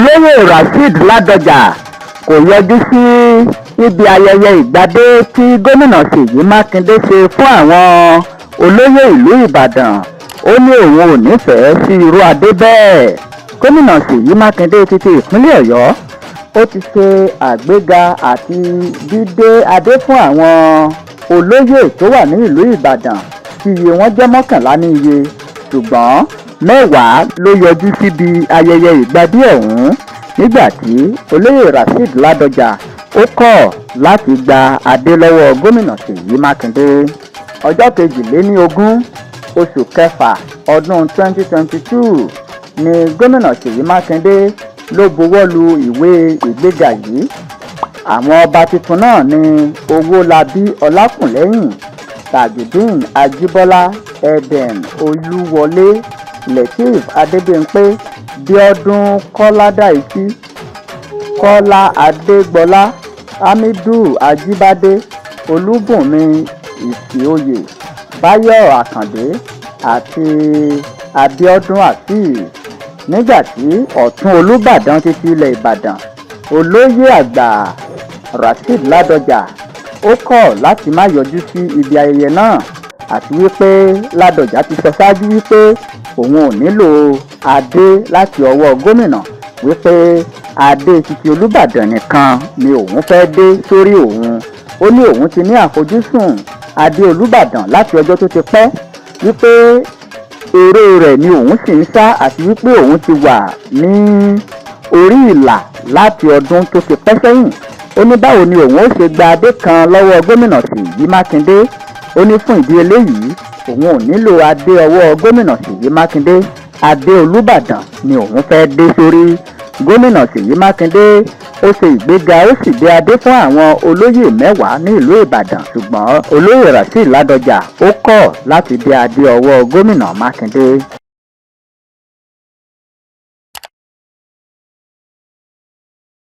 olóyè Rasheed Ladọja kò yọjú sí níbi ayẹyẹ ìgbadé tí gómìnà Ṣèyí Makinde ṣe fún àwọn olóyè ìlú Ìbàdàn. Ó ní òun ò nífẹ̀ẹ́ sí irú adé bẹ́ẹ̀. Gómìnà Ṣèyí Makinde ti ìpínlẹ̀ Ọ̀yọ́ ó ti ṣe àgbéga àti dídé adé fún àwọn olóyè tó wà ní ìlú Ìbàdàn tí iye wọn jẹ́ 11 ní iye, ṣùgbọ́n 10 ló yọjú síbi ayẹyẹ ìgbadé ọ̀hún nígbà tí olóyè Rasheed Ladọja ó kọ̀ láti gba adé lọ́wọ́ gómìnà Ṣèyí Makinde. Ọjọ́ 22 oṣù kẹfà ọdún 2022 ni gómìnà Ṣèyí Makinde ló buwọ́ lu ìwé ìgbéga yìí. Àwọn ọba tuntun náà ni Owólabí Ọlákùnlẹ́yìn, Tajudeen Ajíbọ́lá, Eden Olúwọlé, Lateef Adébímpé, Bíọ́dún Kọ́ládàísí, Kọ́lá Adégbọlá, Hamidu Ajíbádé, Olúbùnmi Ìsìoyè, Báyọ̀ Àkàndé àti Abíọ́dún Azeez. Nígbà tí ọ̀tún Olúbàdàn títí ilẹ̀ Ìbàdàn olóyè àgbà Rasheed Ladọja ó kọ̀ láti má yọjú sí ibi ayẹyẹ náà, àti wípé Ladọja ti sọ ṣáájú wípé òun ò nílò adé láti ọwọ́ gómìnà, wípé adé títí Olúbàdàn nìkan ni òun fẹ́ dé sórí òun. Ó ní òun ti ní àfojúsùn adé Olúbàdàn láti ọjọ́ tó ti pẹ́, wípé eré rẹ̀ ni òun sì ń sá, àti wípé òun ti wà ní orí ìlà láti ọdún tó ti pẹ́ sẹ́yìn. Ó ní báwo ni òun ó ṣe gba adé kan lọ́wọ́ gómìnà Ṣèyí Makinde. Ó ní fún ìdí eléyìí òun ò nílò adé ọwọ́ gómìnà Ṣèyí Makinde, adé Olúbàdàn ni òun fẹ́ dé sórí. Gómìnà Ṣèyí Makinde ó ṣe ìgbéga ó sì dé adé fún àwọn olóyè 10 ní ìlú Ìbàdàn, ṣùgbọ́n olóyè Rasheed Ladọja ó kọ̀ láti dé adé ọwọ́ gómìnà Makinde.